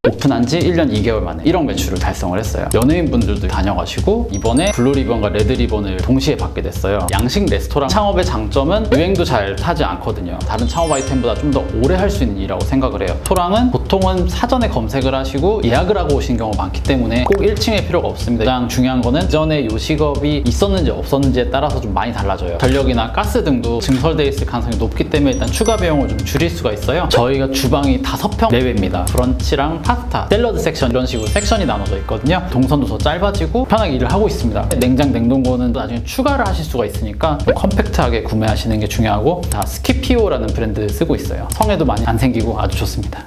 오픈한 지 1년 2개월 만에 1억 매출을 달성을 했어요. 연예인분들도 다녀가시고 이번에 블루리본과 레드리본을 동시에 받게 됐어요. 양식 레스토랑 창업의 장점은 유행도 잘 타지 않거든요. 다른 창업 아이템보다 좀 더 오래 할 수 있는 일이라고 생각을 해요. 레스토랑은 보통은 사전에 검색을 하시고 예약을 하고 오신 경우가 많기 때문에 꼭 1층에 필요가 없습니다. 가장 중요한 거는 전에 요식업이 있었는지 없었는지에 따라서 좀 많이 달라져요. 전력이나 가스 등도 증설되어 있을 가능성이 높기 때문에 일단 추가 비용을 좀 줄일 수가 있어요. 저희가 주방이 5평 내외입니다. 브런치랑 파스타, 샐러드 섹션 이런 식으로 섹션이 나눠져 있거든요. 동선도 더 짧아지고 편하게 일을 하고 있습니다. 냉장, 냉동고는 나중에 추가를 하실 수가 있으니까 컴팩트하게 구매하시는 게 중요하고 다 스키피오라는 브랜드 쓰고 있어요. 성에도 많이 안 생기고 아주 좋습니다.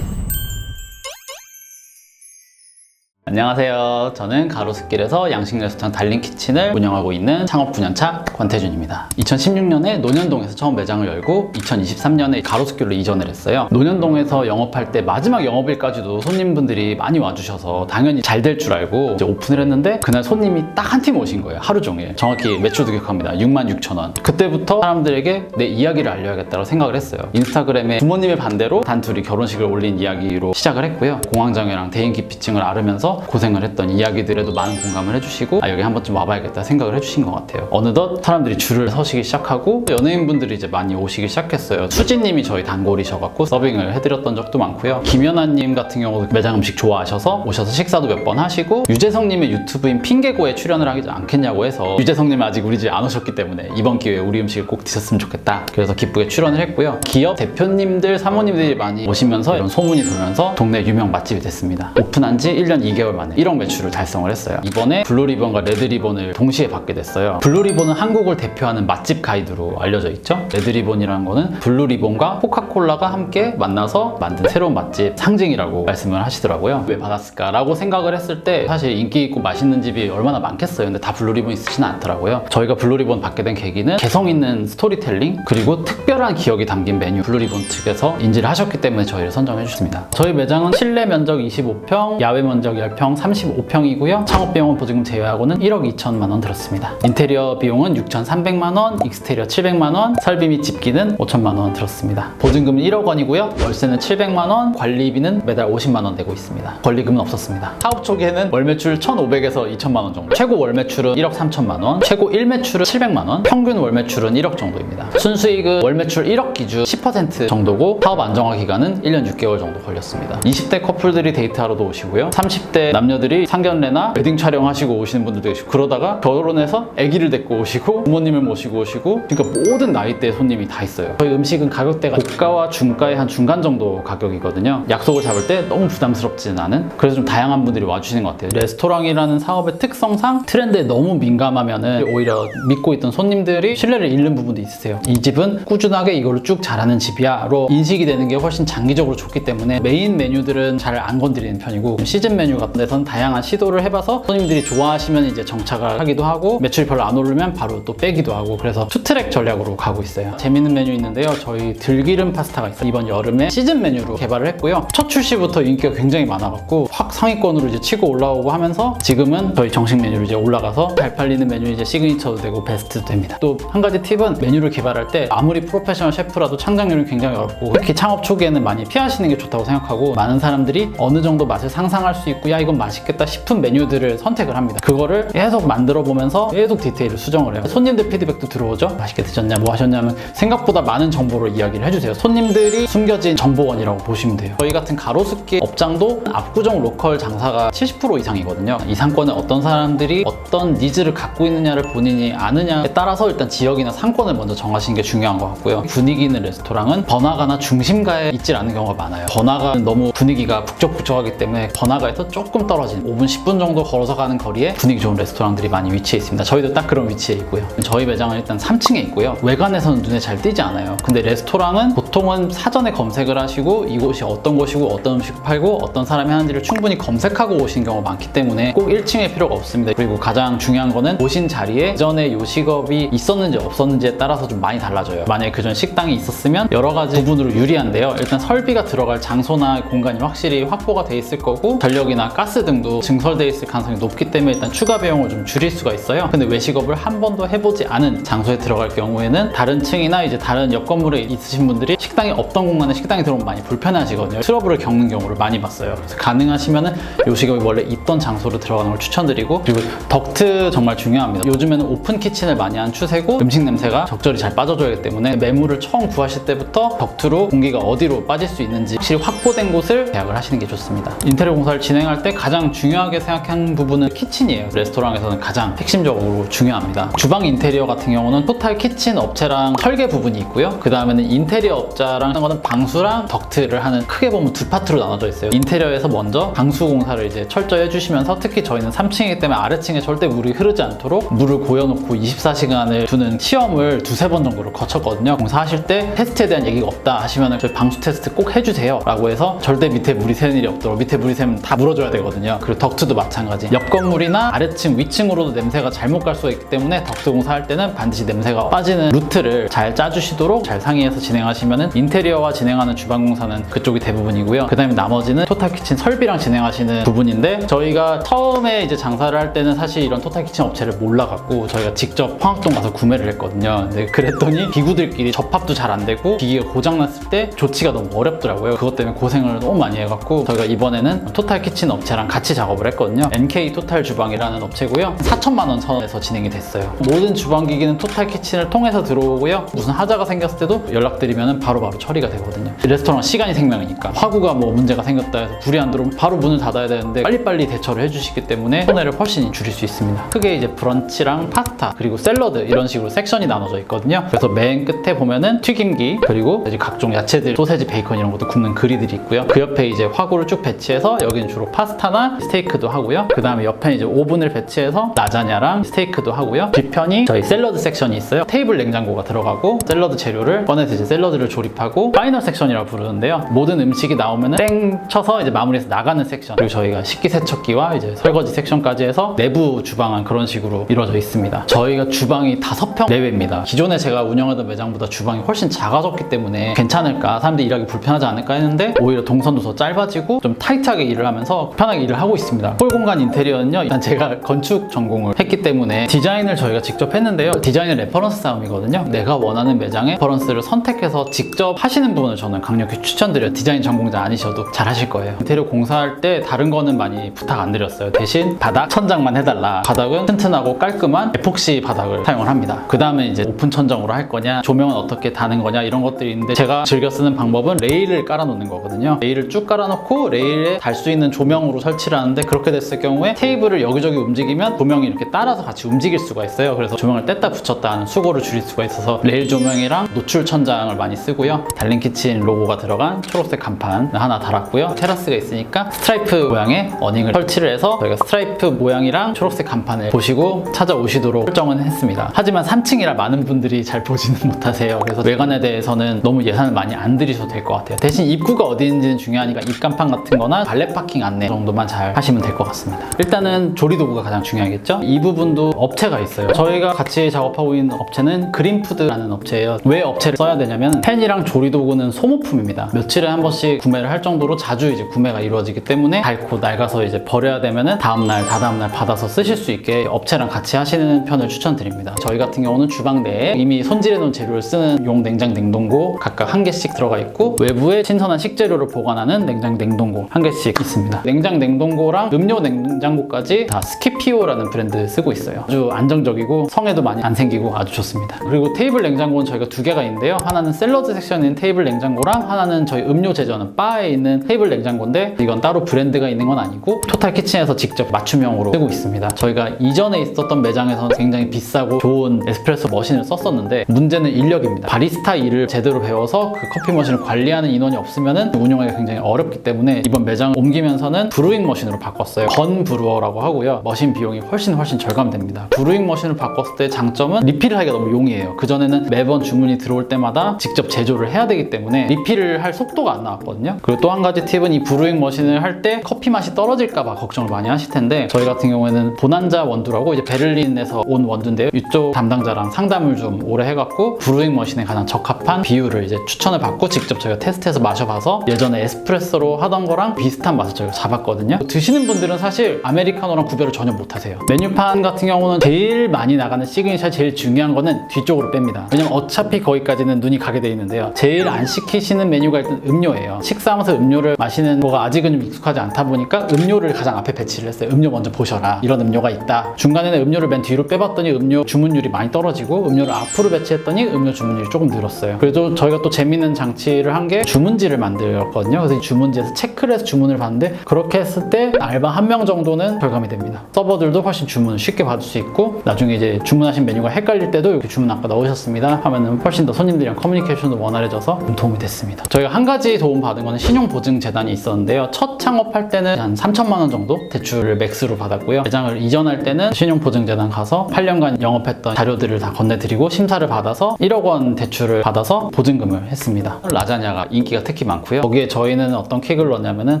안녕하세요. 저는 가로수길에서 양식 레스토랑 달링키친을 운영하고 있는 창업 9년차 권태준입니다. 2016년에 논현동에서 처음 매장을 열고 2023년에 가로수길로 이전을 했어요. 논현동에서 영업할 때 마지막 영업일까지도 손님분들이 많이 와주셔서 당연히 잘 될 줄 알고 이제 오픈을 했는데 그날 손님이 딱 한 팀 오신 거예요. 하루 종일. 정확히 매출도 기억합니다. 66,000원. 그때부터 사람들에게 내 이야기를 알려야겠다고 생각을 했어요. 인스타그램에 부모님의 반대로 단 둘이 결혼식을 올린 이야기로 시작을 했고요. 공황장애랑 대인기피증을 앓으면서 고생을 했던 이야기들에도 많은 공감을 해주시고 여기 한 번쯤 와봐야겠다 생각을 해주신 것 같아요. 어느덧 사람들이 줄을 서시기 시작하고 연예인분들이 이제 많이 오시기 시작했어요. 수진님이 저희 단골이셔갖고 서빙을 해드렸던 적도 많고요. 김연아님 같은 경우도 매장 음식 좋아하셔서 오셔서 식사도 몇 번 하시고 유재석님의 유튜브인 핑계고에 출연을 하지 않겠냐고 해서 유재석님이 아직 우리 집에 안 오셨기 때문에 이번 기회에 우리 음식을 꼭 드셨으면 좋겠다. 그래서 기쁘게 출연을 했고요. 기업 대표님들, 사모님들이 많이 오시면서 이런 소문이 돌면서 동네 유명 맛집이 됐습니다. 오픈한 지 1년 2개월 만에 1억 매출을 달성을 했어요. 이번에 블루리본과 레드리본을 동시에 받게 됐어요. 블루리본은 한국을 대표하는 맛집 가이드로 알려져 있죠. 레드리본이라는 거는 블루리본과 코카콜라가 함께 만나서 만든 새로운 맛집 상징이라고 말씀을 하시더라고요. 왜 받았을까라고 생각을 했을 때 사실 인기 있고 맛있는 집이 얼마나 많겠어요. 근데 다 블루리본이 쓰지는 않더라고요. 저희가 블루리본 받게 된 계기는 개성 있는 스토리텔링 그리고 특별한 기억이 담긴 메뉴 블루리본 측에서 인지를 하셨기 때문에 저희를 선정해 주셨습니다. 저희 매장은 실내 면적 25평, 야외 면적 10평, 35평이고요. 창업비용은 보증금 제외하고는 1억 2천만 원 들었습니다. 인테리어 비용은 6,300만 원, 익스테리어 700만 원, 설비 및 집기는 5천만 원 들었습니다. 보증금은 1억 원이고요. 월세는 700만 원, 관리비는 매달 50만 원 내고 있습니다. 권리금은 없었습니다. 사업 초기에는 월 매출 1,500에서 2천만 원 정도, 최고 월 매출은 1억 3천만 원, 최고 1매출은 700만 원, 평균 월 매출은 1억 정도입니다. 순수익은 월 매출 1억 기준 10% 정도고 사업 안정화 기간은 1년 6개월 정도 걸렸습니다. 20대 커플들이 데이트하러도 오시고요. 30대 남녀들이 상견례나 웨딩 촬영하시고 오시는 분들도 계시고 그러다가 결혼해서 아기를 데리고 오시고 부모님을 모시고 오시고 그러니까 모든 나이대의 손님이 다 있어요. 저희 음식은 가격대가 고가와 중가의 한 중간 정도 가격이거든요. 약속을 잡을 때 너무 부담스럽지는 않은 그래서 좀 다양한 분들이 와주시는 것 같아요. 레스토랑이라는 사업의 특성상 트렌드에 너무 민감하면은 오히려 믿고 있던 손님들이 신뢰를 잃는 부분도 있으세요. 이 집은 꾸준하게 이걸로 쭉 잘하는 집이야 로 인식이 되는 게 훨씬 장기적으로 좋기 때문에 메인 메뉴들은 잘 안 건드리는 편이고 시즌 메뉴 같은 데서는 다양한 시도를 해봐서 손님들이 좋아하시면 이제 정착을 하기도 하고 매출이 별로 안 오르면 바로 또 빼기도 하고 그래서 투트랙 전략으로 가고 있어요. 재밌는 메뉴 있는데요. 저희 들기름 파스타가 있어요. 이번 여름에 시즌 메뉴로 개발을 했고요. 첫 출시부터 인기가 굉장히 많아갖고 확 상위권으로 이제 치고 올라오고 하면서 지금은 저희 정식 메뉴로 이제 올라가서 잘 팔리는 메뉴 이제 시그니처도 되고 베스트도 됩니다. 또 한 가지 팁은 메뉴를 개발할 때 아무리 프로페셔널 셰프라도 창작률은 굉장히 어렵고 특히 창업 초기에는 많이 피하시는 게 좋다고 생각하고 많은 사람들이 어느 정도 맛을 상상할 수 있고 야 이건 맛있겠다 싶은 메뉴들을 선택을 합니다. 그거를 계속 만들어 보면서 계속 디테일을 수정을 해요. 손님들 피드백도 들어오죠. 맛있게 드셨냐 뭐 하셨냐면 생각보다 많은 정보를 이야기를 해주세요. 손님들이 숨겨진 정보원이라고 보시면 돼요. 저희 같은 가로수길 업장도 압구정 로컬 장사가 70% 이상이거든요. 이 상권에 어떤 사람들이 어떤 니즈를 갖고 있느냐를 본인이 아느냐에 따라서 일단 지역이나 상권을 먼저 정하시는 게 중요한 것 같고요. 분위기 있는 레스토랑은 번화가나 중심가에 있질 않는 경우가 많아요. 번화가는 너무 분위기가 북적북적하기 때문에 번화가에서 조금 떨어진 5분 10분 정도 걸어서 가는 거리에 분위기 좋은 레스토랑들이 많이 위치해 있습니다. 저희도 딱 그런 위치에 있고요. 저희 매장은 일단 3층에 있고요. 외관에서는 눈에 잘 띄지 않아요. 근데 레스토랑은 보통은 사전에 검색을 하시고 이곳이 어떤 곳이고 어떤 음식을 팔고 어떤 사람이 하는지를 충분히 검색하고 오신 경우가 많기 때문에 꼭 1층에 필요가 없습니다. 그리고 가장 중요한 거는 오신 자리에 이전에 요식업이 있었는지 없었는지에 따라서 좀 많이 달라져요. 만약에 그전 식당이 있었으면 여러 가지 부분으로 유리한데요. 일단 설비가 들어갈 장소나 공간이 확실히 확보가 돼 있을 거고 전력이나 가스 가스 등도 증설되어 있을 가능성이 높기 때문에 일단 추가 비용을 좀 줄일 수가 있어요. 근데 외식업을 한 번도 해보지 않은 장소에 들어갈 경우에는 다른 층이나 이제 다른 옆 건물에 있으신 분들이 식당이 없던 공간에 식당에 들어오면 많이 불편하시거든요. 트러블을 겪는 경우를 많이 봤어요. 그래서 가능하시면은 요식업이 원래 있던 장소로 들어가는 걸 추천드리고, 그리고 덕트 정말 중요합니다. 요즘에는 오픈 키친을 많이 한 추세고 음식 냄새가 적절히 잘 빠져줘야 하기 때문에 매물을 처음 구하실 때부터 덕트로 공기가 어디로 빠질 수 있는지 확실히 확보된 곳을 계약을 하시는 게 좋습니다. 인테리어 공사를 진행할 때 가장 중요하게 생각한 부분은 키친이에요. 레스토랑에서는 가장 핵심적으로 중요합니다. 주방 인테리어 같은 경우는 토탈 키친 업체랑 설계 부분이 있고요. 그 다음에는 인테리어 업자랑 하는 거는 방수랑 덕트를 하는, 크게 보면 두 파트로 나눠져 있어요. 인테리어에서 먼저 방수 공사를 이제 철저히 해주시면서, 특히 저희는 3층이기 때문에 아래층에 절대 물이 흐르지 않도록 물을 고여놓고 24시간을 두는 시험을 두세 번 정도를 거쳤거든요. 공사하실 때 테스트에 대한 얘기가 없다 하시면 저희 방수 테스트 꼭 해주세요 라고 해서 절대 밑에 물이 새는 일이 없도록, 밑에 물이 새면 다 물어줘야 되거든요. 그리고 덕트도 마찬가지. 옆 건물이나 아래층, 위층으로도 냄새가 잘못 갈 수가 있기 때문에 덕트 공사할 때는 반드시 냄새가 빠지는 루트를 잘 짜주시도록 잘 상의해서 진행하시면은, 인테리어와 진행하는 주방 공사는 그쪽이 대부분이고요. 그 다음에 나머지는 토탈 키친 설비랑 진행하시는 부분인데, 저희가 처음에 이제 장사를 할 때는 사실 이런 토탈 키친 업체를 몰라갖고 저희가 직접 황학동 가서 구매를 했거든요. 근데 그랬더니 기구들끼리 접합도 잘 안 되고 기기가 고장났을 때 조치가 너무 어렵더라고요. 그것 때문에 고생을 너무 많이 해갖고 저희가 이번에는 토탈 키친 업체랑 같이 작업을 했거든요. NK 토탈 주방이라는 업체고요. 4천만 원 선에서 진행이 됐어요. 모든 주방 기기는 토탈 키친을 통해서 들어오고요. 무슨 하자가 생겼을 때도 연락드리면 바로바로 처리가 되거든요. 레스토랑 시간이 생명이니까. 화구가 뭐 문제가 생겼다 해서 불이 안 들어오면 바로 문을 닫아야 되는데 빨리빨리 대처를 해주시기 때문에 손해를 훨씬 줄일 수 있습니다. 크게 이제 브런치랑 파스타 그리고 샐러드 이런 식으로 섹션이 나눠져 있거든요. 그래서 맨 끝에 보면은 튀김기, 그리고 이제 각종 야채들, 소세지, 베이컨 이런 것도 굽는 그릴들이 있고요. 그 옆에 이제 화구를 쭉 배치해서 여기는 주로 파스타나 스테이크도 하고요. 그 다음에 옆에 이제 오븐을 배치해서 라자냐랑 스테이크도 하고요. 뒤편이 저희 샐러드 섹션이 있어요. 테이블 냉장고가 들어가고 샐러드 재료를 꺼내서 이제 샐러드를 조립하고, 파이널 섹션이라고 부르는데요. 모든 음식이 나오면은 땡 쳐서 이제 마무리해서 나가는 섹션, 그리고 저희가 식기세척기와 이제 설거지 섹션까지 해서 내부 주방은 그런 식으로 이루어져 있습니다. 저희가 주방이 5평 내외입니다. 기존에 제가 운영하던 매장보다 주방이 훨씬 작아졌기 때문에 괜찮을까, 사람들이 일하기 불편하지 않을까 했는데 오히려 동선도 더 짧아지고 좀 타이트하게 일을 하면서 편하게 일을 하고 있습니다. 홀 공간 인테리어는요, 일단 제가 건축 전공을 했기 때문에 디자인을 저희가 직접 했는데요. 디자인은 레퍼런스 싸움이거든요. 내가 원하는 매장의 레퍼런스를 선택해서 직접 하시는 부분을 저는 강력히 추천드려요. 디자인 전공자 아니셔도 잘 하실 거예요. 인테리어 공사할 때 다른 거는 많이 부탁 안 드렸어요. 대신 바닥, 천장만 해달라. 바닥은 튼튼하고 깔끔한 에폭시 바닥을 사용을 합니다. 그 다음에 이제 오픈 천장으로 할 거냐, 조명은 어떻게 다는 거냐, 이런 것들이 있는데, 제가 즐겨 쓰는 방법은 레일을 깔아 놓는 거거든요. 레일을 쭉 깔아 놓고 레일에 달 수 있는 조명으로 설치를 하는데, 그렇게 됐을 경우에 테이블을 여기저기 움직이면 조명이 이렇게 따라서 같이 움직일 수가 있어요. 그래서 조명을 뗐다 붙였다 하는 수고를 줄일 수가 있어서 레일 조명이랑 노출 천장을 많이 쓰고요. 달린 키친 로고가 들어간 초록색 간판 하나 달았고요. 테라스가 있으니까 스트라이프 모양의 어닝을 설치를 해서 저희가 스트라이프 모양이랑 초록색 간판을 보시고 찾아오시도록 설정은 했습니다. 하지만 3층이라 많은 분들이 잘 보지는 못하세요. 그래서 외관에 대해서는 너무 예산을 많이 안 들이셔도 될 것 같아요. 대신 입구가 어디 있는지는 중요하니까 입간판 같은 거나 발렛 파킹 안내 정도만 잘 하시면 될 것 같습니다. 일단은 조리 도구가 가장 중요하겠죠? 이 부분도 업체가 있어요. 저희가 같이 작업하고 있는 업체는 그린푸드라는 업체예요. 왜 업체를 써야 되냐면, 팬이랑 조리 도구는 소모품입니다. 며칠에 한 번씩 구매를 할 정도로 자주 이제 구매가 이루어지기 때문에 닳고 낡아서 이제 버려야 되면은 다음날, 다다음날 받아서 쓰실 수 있게 업체랑 같이 하시는 편을 추천드립니다. 저희 같은 경우는 주방 내에 이미 손질해 놓은 재료를 쓰는 용 냉장 냉동고 각각 1개씩 들어가 있고, 외부에 신선한 식재료를 보관하는 냉장 냉동고 1개씩 있습니다. 냉장 냉동고랑 음료 냉장고까지 다 스키피오라는 브랜드 쓰고 있어요. 아주 안정적이고 성에도 많이 안 생기고 아주 좋습니다. 그리고 테이블 냉장고는 저희가 2개가 있는데요. 하나는 샐러드 섹션에 있는 테이블 냉장고랑, 하나는 저희 음료 제조하는 바에 있는 테이블 냉장고인데, 이건 따로 브랜드가 있는 건 아니고 토탈 키친에서 직접 맞춤형으로 쓰고 있습니다. 저희가 이전에 있었던 매장에서는 굉장히 비싸고 좋은 에스프레소 머신을 썼었는데, 문제는 인력입니다. 바리스타 일을 제대로 배워서 그 커피 머신을 관리하는 인원이 없으면 운영하기가 굉장히 어렵기 때문에 이번 매장을 옮기면서는 브루잉 머신으로 바꿨어요. 건 브루어라고 하고요. 머신 비용이 훨씬 절감됩니다. 브루잉 머신을 바꿨을 때 장점은 리필을 하기가 너무 용이해요. 그전에는 매번 주문이 들어올 때마다 직접 제조를 해야 되기 때문에 리필을 할 속도가 안 나왔거든요. 그리고 또 한 가지 팁은, 이 브루잉 머신을 할 때 커피 맛이 떨어질까봐 걱정을 많이 하실 텐데, 저희 같은 경우에는 보난자 원두라고 이제 베를린에서 온 원두인데요. 이쪽 담당자랑 상담을 좀 오래 해갖고 브루잉 머신에 가장 적합한 비율을 이제 추천을 받고 직접 저희가 테스트해서 마셔봐서 예전에 에스프레소로 하던 거랑 비슷한 맛을 저희가 잡았거든요. 있거든요. 드시는 분들은 사실 아메리카노랑 구별을 전혀 못하세요. 메뉴판 같은 경우는 제일 많이 나가는 시그니처 제일 중요한 거는 뒤쪽으로 뺍니다. 왜냐면 어차피 거기까지는 눈이 가게 돼 있는데요. 제일 안 시키시는 메뉴가 일단 음료예요. 식사하면서 음료를 마시는 거가 아직은 좀 익숙하지 않다 보니까 음료를 가장 앞에 배치를 했어요. 음료 먼저 보셔라. 이런 음료가 있다. 중간에는 음료를 맨 뒤로 빼봤더니 음료 주문율이 많이 떨어지고 음료를 앞으로 배치했더니 음료 주문율이 조금 늘었어요. 그래도 저희가 또 재밌는 장치를 한 게 주문지를 만들었거든요. 그래서 이 주문지에서 체크를 해서 주문을 받는데 그렇게 했을 때 알바 한 명 정도는 절감이 됩니다. 서버들도 훨씬 주문을 쉽게 받을 수 있고 나중에 이제 주문하신 메뉴가 헷갈릴 때도 이렇게 주문 아까 넣으셨습니다 하면은 훨씬 더 손님들이랑 커뮤니케이션도 원활해져서 도움이 됐습니다. 저희가 한 가지 도움 받은 거는 신용보증재단이 있었는데요. 첫 창업할 때는 한 3천만 원 정도 대출을 맥스로 받았고요. 매장을 이전할 때는 신용보증재단 가서 8년간 영업했던 자료들을 다 건네드리고 심사를 받아서 1억 원 대출을 받아서 보증금을 했습니다. 라자냐가 인기가 특히 많고요. 거기에 저희는 어떤 킥을 넣냐면은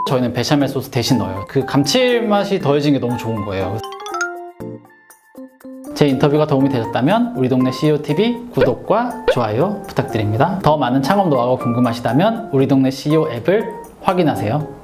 저희는 베샤멜 소스 대신 넣어요. 그 감칠맛이 더해진 게 너무 좋은 거예요. 제 인터뷰가 도움이 되셨다면 우리 동네 CEOTV 구독과 좋아요 부탁드립니다. 더 많은 창업 노하우가 궁금하시다면 우리 동네 CEO 앱을 확인하세요.